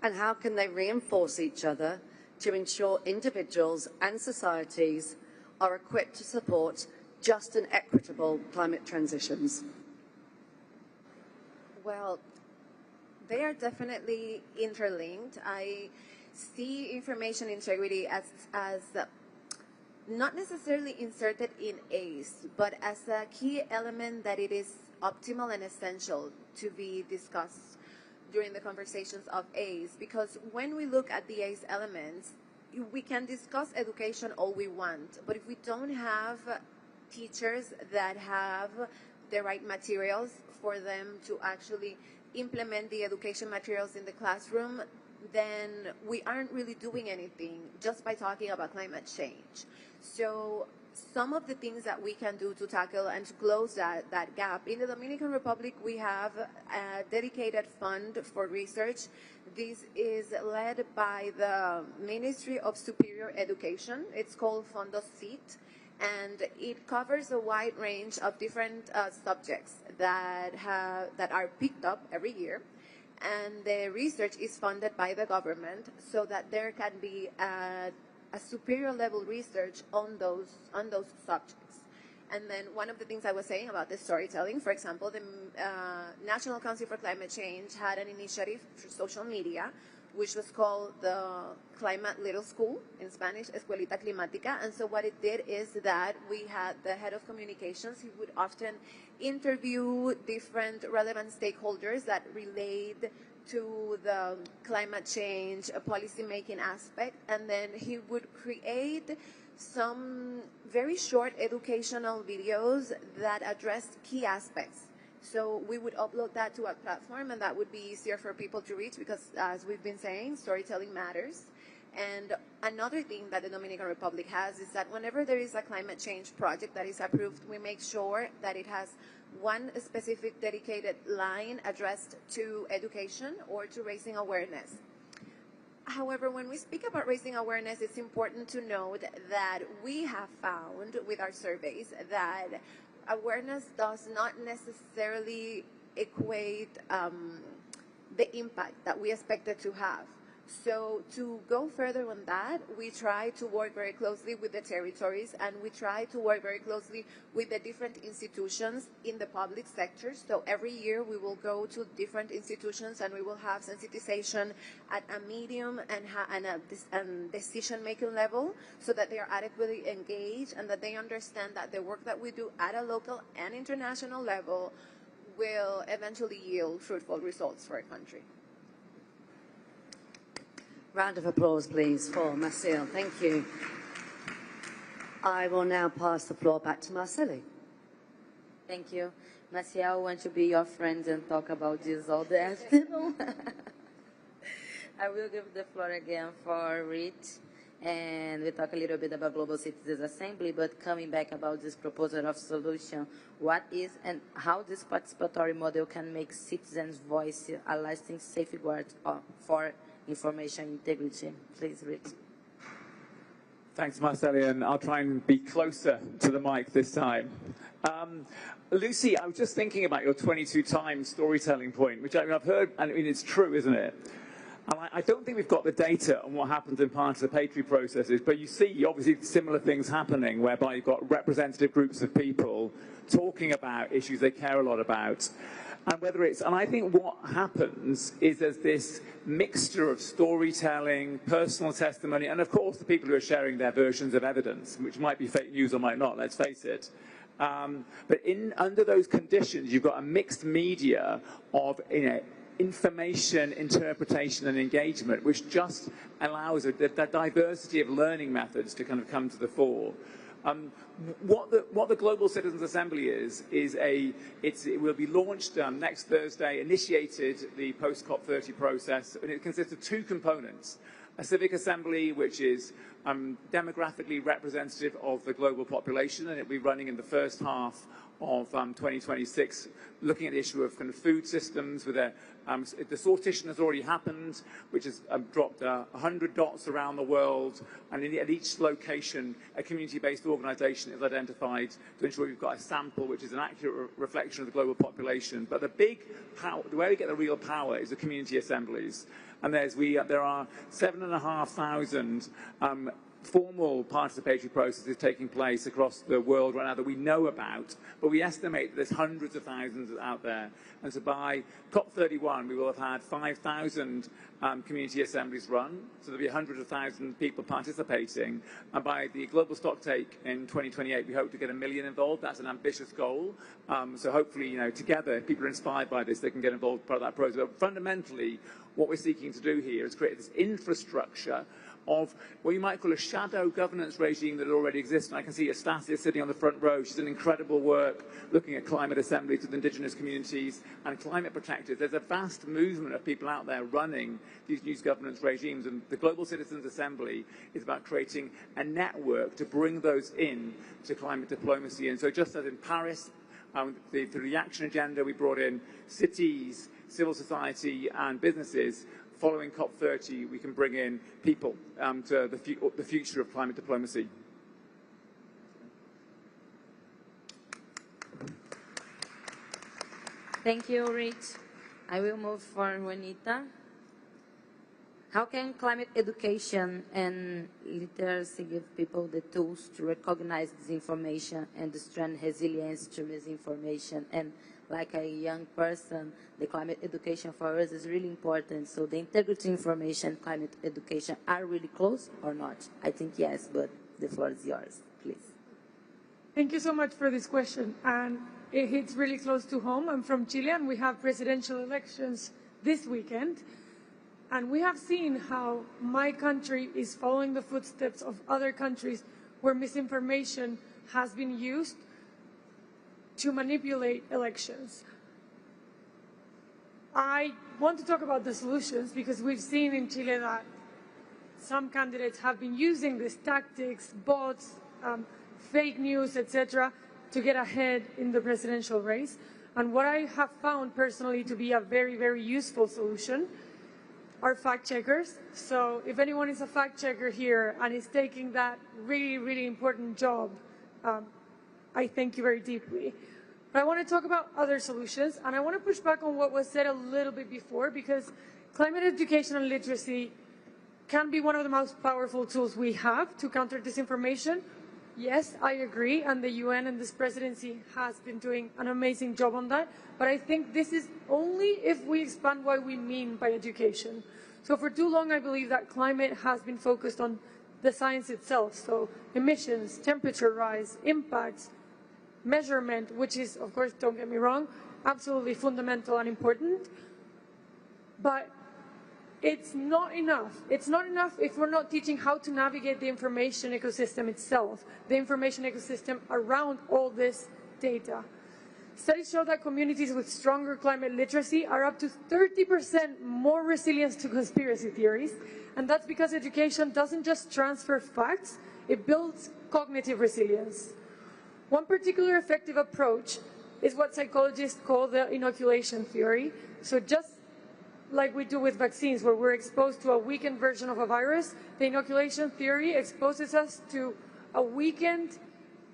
And how can they reinforce each other to ensure individuals and societies are equipped to support just and equitable climate transitions?
Well, they are definitely interlinked. I see information integrity as not necessarily inserted in ACE, but as a key element that it is optimal and essential to be discussed during the conversations of ACE. Because when we look at the ACE elements, we can discuss education all we want, but if we don't have teachers that have the right materials for them to actually implement the education materials in the classroom, then we aren't really doing anything just by talking about climate change. So some of the things that we can do to tackle and to close that gap. In the Dominican Republic, we have a dedicated fund for research. This is led by the Ministry of Superior Education. It's called Fondo CIT, and it covers a wide range of different subjects that are picked up every year. And the research is funded by the government so that there can be a superior level research on those subjects. And then one of the things I was saying about the storytelling, for example, the National Council for Climate Change had an initiative through social media, which was called the Climate Little School, in Spanish, Escuelita Climática. And so what it did is that we had the head of communications. He would often interview different relevant stakeholders that relate to the climate change policy-making aspect. And then he would create some very short educational videos that addressed key aspects. So we would upload that to a platform, and that would be easier for people to reach because, as we've been saying, storytelling matters. And another thing that the Dominican Republic has is that whenever there is a climate change project that is approved, we make sure that it has one specific dedicated line addressed to education or to raising awareness. However, when we speak about raising awareness, it's important to note that we have found with our surveys that awareness does not necessarily equate the impact that we expect it to have. So to go further on that, we try to work very closely with the territories, and we try to work very closely with the different institutions in the public sector. So every year we will go to different institutions and we will have sensitization at a medium and decision-making level so that they are adequately engaged and that they understand that the work that we do at a local and international level will eventually yield fruitful results for our country.
Round of applause, please, for Maciel. Thank you. I will now pass the floor back to Marceli.
Thank you. Maciel, I want to be your friend and talk about this all the afternoon. I will give the floor again for Rich, and we talk a little bit about Global Citizens Assembly, but coming back about this proposal of solution, what is and how this participatory model can make citizens' voice a lasting safeguard for information integrity. Please, Rich.
Thanks, Marceli, and I'll try and be closer to the mic this time. Lucy, I was just thinking about your 22 times storytelling point, which I've heard, and it's true, isn't it? And I don't think we've got the data on what happens in participatory processes, but you see obviously similar things happening whereby you've got representative groups of people talking about issues they care a lot about. And I think what happens is there's this mixture of storytelling, personal testimony, and of course the people who are sharing their versions of evidence, which might be fake news or might not, let's face it. But under those conditions, you've got a mixed media of information, interpretation, and engagement, which just allows the diversity of learning methods to kind of come to the fore. What the Global Citizens Assembly it will be launched next Thursday, initiated the post-COP30 process, and it consists of two components. A civic assembly, which is demographically representative of the global population, and it will be running in the first half of 2026, looking at the issue of kind of food systems. With the sortition has already happened, which has dropped 100 dots around the world, and at each location, a community-based organisation is identified to ensure you've got a sample which is an accurate reflection of the global population. But the big power, where we get the real power, is the community assemblies. And there are 7,500 formal participatory processes taking place across the world right now that we know about, but we estimate that there's hundreds of thousands out there. And so by COP31, we will have had 5,000 community assemblies run, so there'll be hundreds of thousands of people participating. And by the global stocktake in 2028, we hope to get 1 million involved. That's an ambitious goal. So hopefully, together, if people are inspired by this, they can get involved part of that process. But fundamentally, what we're seeking to do here is create this infrastructure of what you might call a shadow governance regime that already exists. And I can see Estasia sitting on the front row. She's done incredible work looking at climate assemblies with indigenous communities and climate protectors. There's a vast movement of people out there running these new governance regimes, and the Global Citizens Assembly is about creating a network to bring those in to climate diplomacy. And so just as in Paris, through the action agenda, we brought in cities, civil society and businesses. Following COP30, we can bring in people to the future of climate diplomacy.
Thank you, Rich. I will move for Juanita. How can climate education and literacy give people the tools to recognize disinformation and to strengthen resilience to misinformation? And like a young person, the climate education for us is really important. So the integrity information, climate education are really close or not? I think yes, but the floor is yours, please.
Thank you so much for this question. And it hits really close to home. I'm from Chile, and we have presidential elections this weekend. And we have seen how my country is following the footsteps of other countries where misinformation has been used to manipulate elections. I want to talk about the solutions because we've seen in Chile that some candidates have been using these tactics, bots, fake news, etc., to get ahead in the presidential race. And what I have found personally to be a very, very useful solution are fact checkers. So if anyone is a fact checker here and is taking that really, really important job, I thank you very deeply. But I want to talk about other solutions, and I want to push back on what was said a little bit before, because climate education and literacy can be one of the most powerful tools we have to counter disinformation. Yes, I agree, and the UN and this presidency has been doing an amazing job on that, but I think this is only if we expand what we mean by education. So for too long, I believe that climate has been focused on the science itself, so emissions, temperature rise, impacts, measurement, which is, of course, don't get me wrong, absolutely fundamental and important, but it's not enough. It's not enough if we're not teaching how to navigate the information ecosystem itself, the information ecosystem around all this data. Studies show that communities with stronger climate literacy are up to 30% more resilient to conspiracy theories, and that's because education doesn't just transfer facts, it builds cognitive resilience. One particular effective approach is what psychologists call the inoculation theory. So just like we do with vaccines, where we're exposed to a weakened version of a virus, the inoculation theory exposes us to a weakened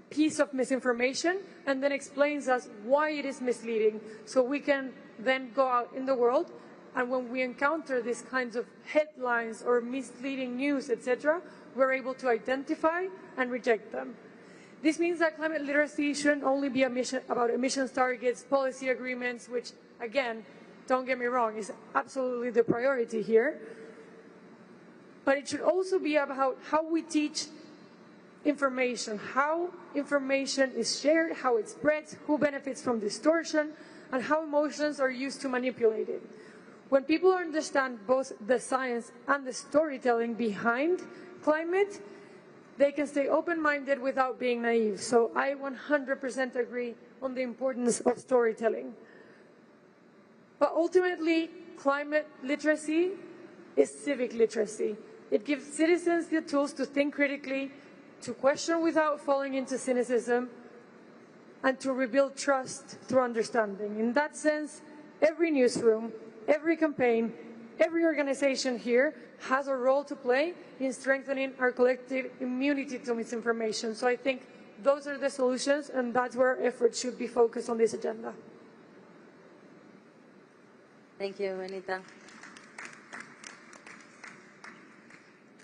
piece of misinformation and then explains us why it is misleading, so we can then go out in the world, and when we encounter these kinds of headlines or misleading news, etc., we're able to identify and reject them. This means that climate literacy shouldn't only be about emissions targets, policy agreements, which, again, don't get me wrong, is absolutely the priority here. But it should also be about how we teach information, how information is shared, how it spreads, who benefits from distortion, and how emotions are used to manipulate it. When people understand both the science and the storytelling behind climate, they can stay open-minded without being naive. So I 100% agree on the importance of storytelling. But ultimately, climate literacy is civic literacy. It gives citizens the tools to think critically, to question without falling into cynicism, and to rebuild trust through understanding. In that sense, every newsroom, every campaign, every organization here has a role to play in strengthening our collective immunity to misinformation. So I think those are the solutions, and that's where our efforts should be focused on this agenda.
Thank you, Anita.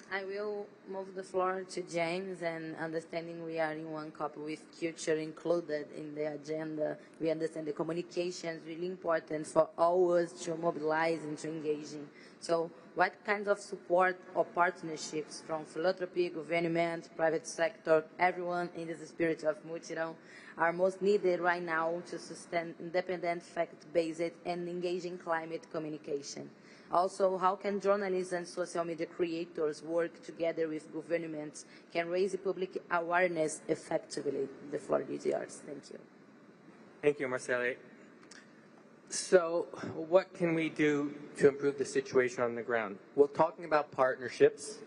I will move the floor to James, and understanding we are in one COP with culture included in the agenda, we understand the communication is really important for all us to mobilize and to engage in. So what kinds of support or partnerships from philanthropy, government, private sector, everyone in this spirit of mutirão are most needed right now to sustain independent, fact-based and engaging climate communication? Also, how can journalists and social media creators work together with governments, can raise public awareness effectively? The floor is yours. Thank you.
Thank you, Marcele. So what can we do to improve the situation on the ground? Well, talking about partnerships,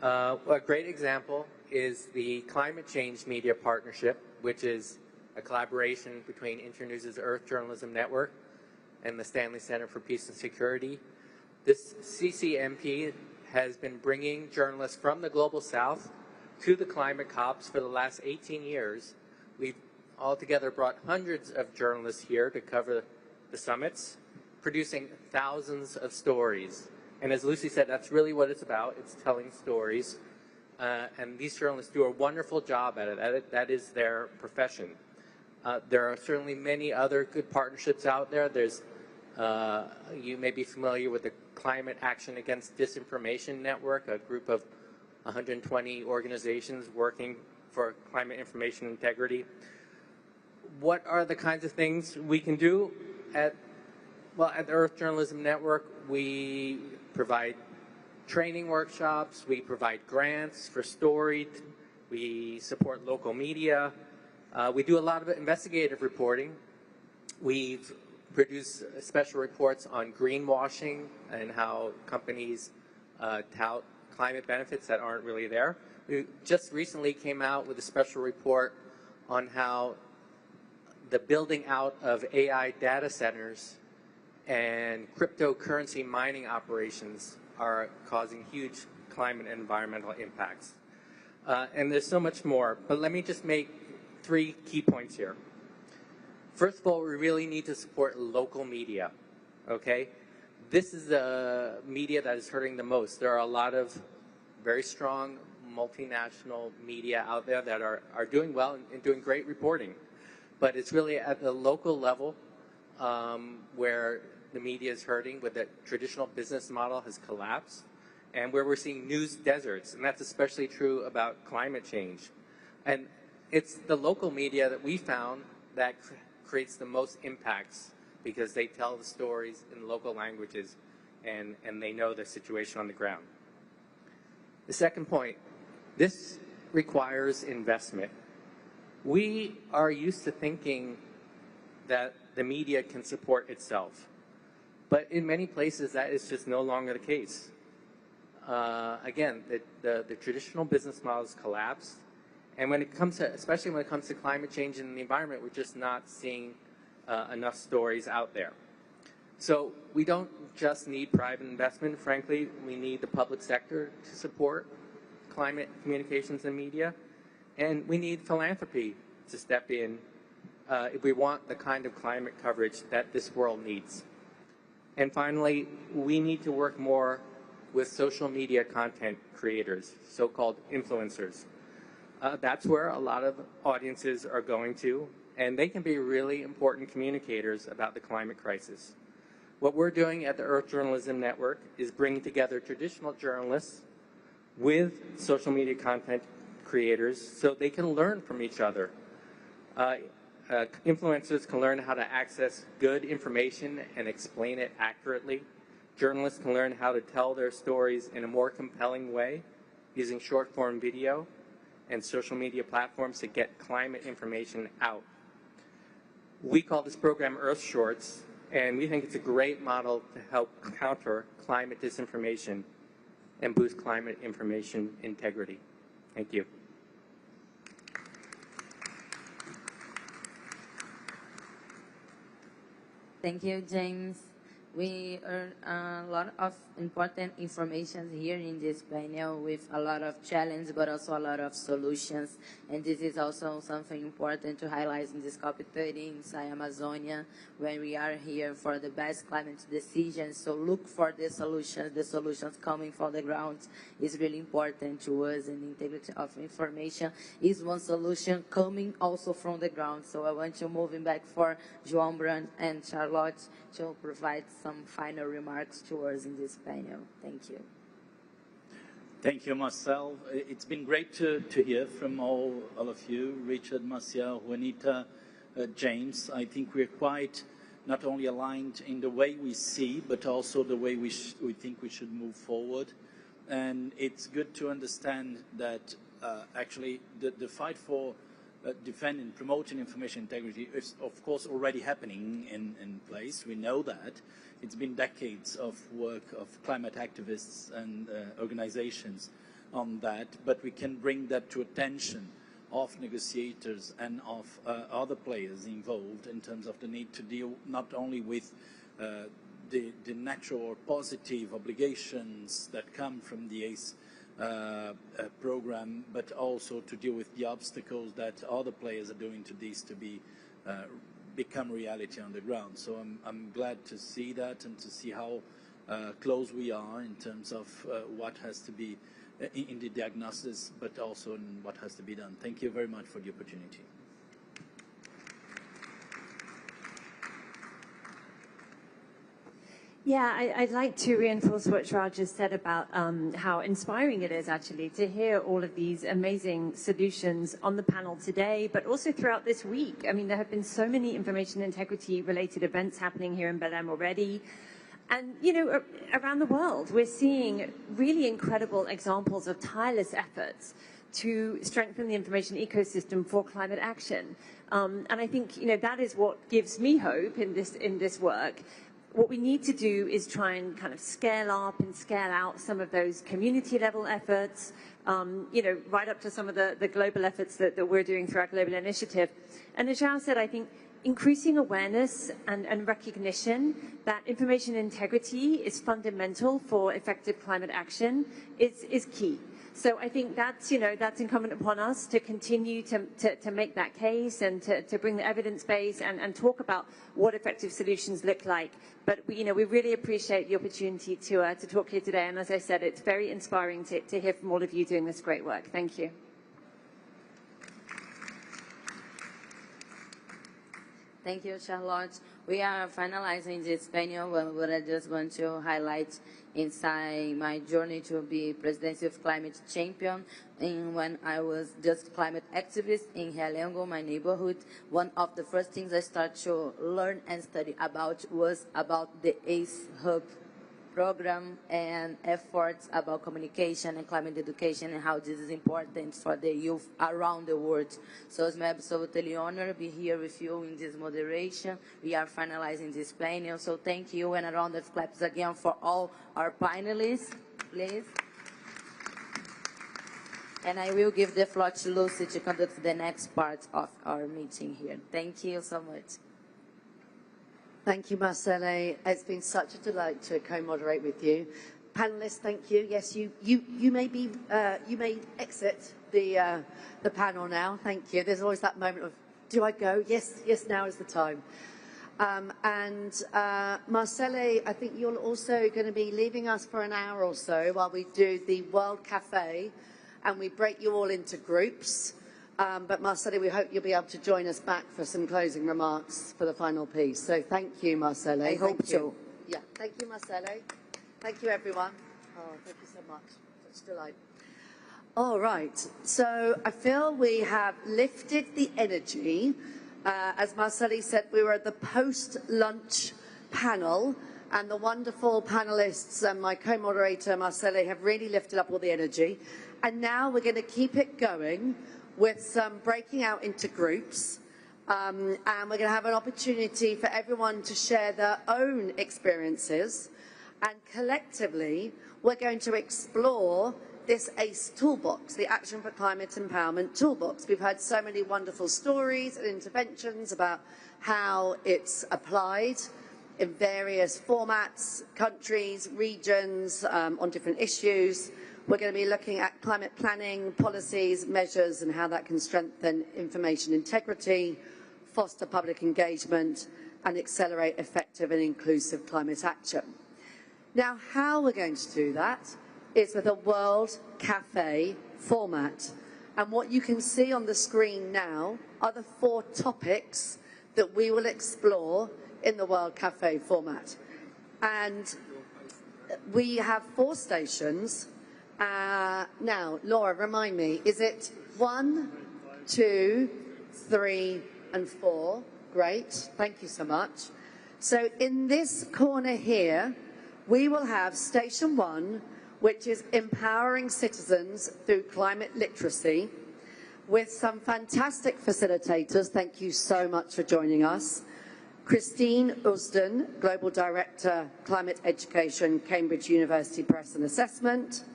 a great example is the Climate Change Media Partnership, which is a collaboration between Internews' Earth Journalism Network and the Stanley Center for Peace and Security. This CCMP has been bringing journalists from the Global South to the climate COPs for the last 18 years. We've altogether brought hundreds of journalists here to cover the summits, producing thousands of stories. And as Lucy said, that's really what it's about. It's telling stories. And these journalists do a wonderful job at it. That is their profession. There are certainly many other good partnerships out there. There's you may be familiar with the Climate Action Against Disinformation Network, a group of 120 organizations working for climate information integrity. What are the kinds of things we can do at the Earth Journalism Network? We provide training workshops, we provide grants for story, we support local media, we do a lot of investigative reporting. We've produce special reports on greenwashing and how companies tout climate benefits that aren't really there. We just recently came out with a special report on how the building out of AI data centers and cryptocurrency mining operations are causing huge climate and environmental impacts. And there's so much more, but let me just make 3 key points here. First of all, we really need to support local media, okay? This is the media that is hurting the most. There are a lot of very strong multinational media out there that are doing well and doing great reporting. But it's really at the local level where the media is hurting, where the traditional business model has collapsed, and where we're seeing news deserts. And that's especially true about climate change. And it's the local media that we found that creates the most impacts because they tell the stories in local languages and they know the situation on the ground. The second point, this requires investment. We are used to thinking that the media can support itself, but in many places that is just no longer the case. Again, the traditional business models collapsed. And when it comes to, especially when it comes to climate change and the environment, we're just not seeing enough stories out there. So we don't just need private investment. Frankly, we need the public sector to support climate communications and media. And we need philanthropy to step in if we want the kind of climate coverage that this world needs. And finally, we need to work more with social media content creators, so-called influencers. That's where a lot of audiences are going to, and they can be really important communicators about the climate crisis. What we're doing at the Earth Journalism Network is bringing together traditional journalists with social media content creators so they can learn from each other. Influencers can learn how to access good information and explain it accurately. Journalists can learn how to tell their stories in a more compelling way using short-form video. and social media platforms to get climate information out. We call this program Earth Shorts, and we think it's a great model to help counter climate disinformation and boost climate information integrity. Thank you.
Thank you, James. We earned a lot of important information here in this panel with a lot of challenges, but also a lot of solutions. And this is also something important to highlight in this COP30 inside Amazonia, when we are here for the best climate decisions. So look for the solutions coming from the ground is really important to us, and integrity of information is one solution coming also from the ground. So I want to move back for João Brand and Charlotte to provide some final remarks to us in this panel. Thank you.
Thank you, Marcel. It's been great to hear from all of you, Richard, Marcel, Juanita, James. I think we're quite not only aligned in the way we see, but also the way we think we should move forward. And it's good to understand that actually the fight for defending, promoting information integrity is, of course, already happening in place. We know that. It's been decades of work of climate activists and organizations on that, but we can bring that to attention of negotiators and of other players involved in terms of the need to deal not only with the natural or positive obligations that come from the ACE program, but also to deal with the obstacles that other players are doing to these to become reality on the ground. So I'm glad to see that and to see how close we are in terms of what has to be in the diagnosis, but also in what has to be done. Thank you very much for the opportunity.
Yeah, I'd like to reinforce what Raj just said about how inspiring it is actually to hear all of these amazing solutions on the panel today, but also throughout this week. I mean, there have been so many information integrity related events happening here in Belém already. And, you know, around the world, we're seeing really incredible examples of tireless efforts to strengthen the information ecosystem for climate action. And I think, you know, that is what gives me hope in this work. What we need to do is try and kind of scale up and scale out some of those community level efforts, you know, right up to some of the global efforts that we're doing through our global initiative. And as João said, I think increasing awareness and recognition that information integrity is fundamental for effective climate action is key. So I think that's, you know, that's incumbent upon us to continue to make that case and to bring the evidence base and talk about what effective solutions look like. But we, you know, we really appreciate the opportunity to talk here today. And as I said, it's very inspiring to hear from all of you doing this great work. Thank you.
Thank you, Charlotte. We are finalizing this panel, but I just want to highlight inside my journey to be Presidency of Climate Champion. And when I was just climate activist in Realengo, my neighborhood, one of the first things I started to learn and study about was about the ACE Hub program and efforts about communication and climate education and how this is important for the youth around the world. So it's my absolutely honor to be here with you in this moderation. We are finalizing this panel, so thank you, and a round of claps again for all our panelists, please. And I will give the floor to Lucy to conduct the next part of our meeting here. Thank you so much.
Thank you, Marcele. It's been such a delight to co-moderate with you. Panelists, thank you. Yes, you may exit the panel now. Thank you. There's always that moment of, do I go? Yes, now is the time. Marcele, I think you're also going to be leaving us for an hour or so while we do the World Cafe, and we break you all into groups. But Marcele, we hope you'll be able to join us back for some closing remarks for the final piece. So thank you, Marcele.
I hope so.
Yeah, thank you, Marcele. Thank you, everyone. Oh, thank you so much. Such delight. All right. So I feel we have lifted the energy. As Marcele said, we were at the post-lunch panel, and the wonderful panelists and my co-moderator, Marcele, have really lifted up all the energy. And now we're going to keep it going with some breaking out into groups. And we're going to have an opportunity for everyone to share their own experiences. And collectively, we're going to explore this ACE toolbox, the Action for Climate Empowerment toolbox. We've heard so many wonderful stories and interventions about how it's applied in various formats, countries, regions, on different issues. We're going to be looking at climate planning, policies, measures, and how that can strengthen information integrity, foster public engagement, and accelerate effective and inclusive climate action. Now, how we're going to do that is with a World Cafe format. And what you can see on the screen now are the 4 topics that we will explore in the World Cafe format. And we have 4 stations. Now, Laura, remind me, is it 1, 2, 3, and 4? Great, thank you so much. So in this corner here, we will have Station 1, which is empowering citizens through climate literacy, with some fantastic facilitators. Thank you so much for joining us. Christine Usden, Global Director, Climate Education, Cambridge University Press and Assessment,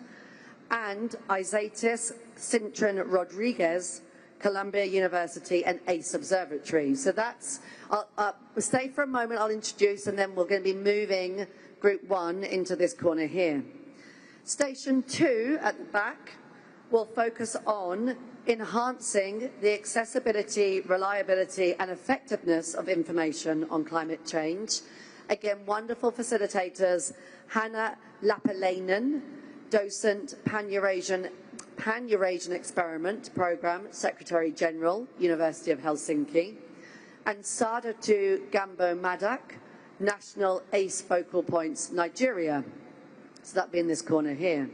and Isaitis Cintron Rodriguez, Columbia University and ACE Observatory. So that's, stay for a moment, I'll introduce, and then we're going to be moving Group 1 into this corner here. Station 2 at the back will focus on enhancing the accessibility, reliability and effectiveness of information on climate change. Again, wonderful facilitators, Hanna Lapalainen, docent, Pan-Eurasian Experiment Programme, Secretary General, University of Helsinki, and Sadatu Gambo Madak, National ACE Focal Points, Nigeria. So that'll be in this corner here.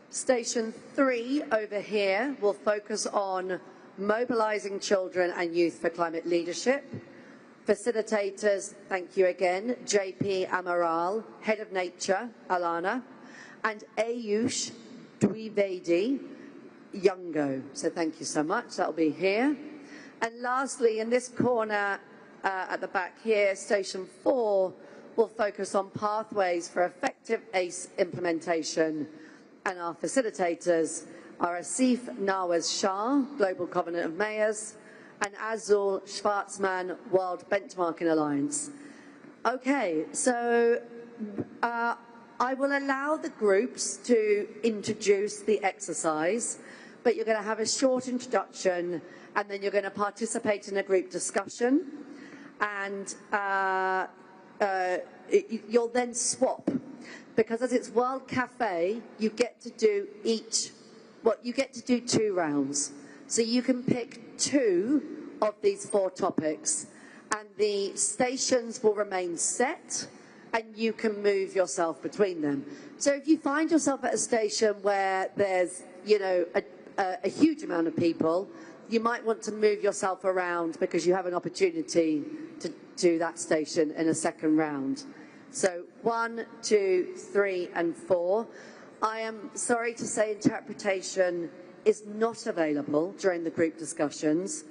Station 3 over here will focus on mobilising children and youth for climate leadership. Facilitators, thank you again, JP Amaral, Head of Nature, Alana, and Ayush Dwivedi Youngo. So thank you so much, that'll be here. And lastly, in this corner at the back here, Station 4 will focus on pathways for effective ACE implementation. And our facilitators are Asif Nawaz Shah, Global Covenant of Mayors, and Azul Schwarzman, World Benchmarking Alliance. Okay, so I will allow the groups to introduce the exercise, but you're going to have a short introduction, and then you're going to participate in a group discussion, and you'll then swap. Because as it's World Cafe, you get to do you get to do 2 rounds. So you can pick 2 of these 4 topics, and the stations will remain set, and you can move yourself between them. So if you find yourself at a station where there's, you know, a huge amount of people, you might want to move yourself around because you have an opportunity to do that station in a second round. So 1, 2, 3, and 4. I am sorry to say interpretation is not available during the group discussions.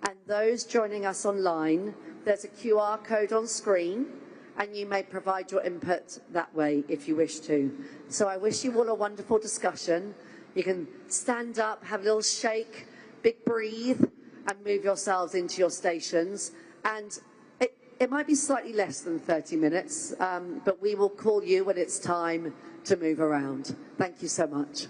And those joining us online, there's a QR code on screen, and you may provide your input that way if you wish to. So I wish you all a wonderful discussion. You can stand up, have a little shake, big breathe, and move yourselves into your stations. And it might be slightly less than 30 minutes, but we will call you when it's time to move around. Thank you so much.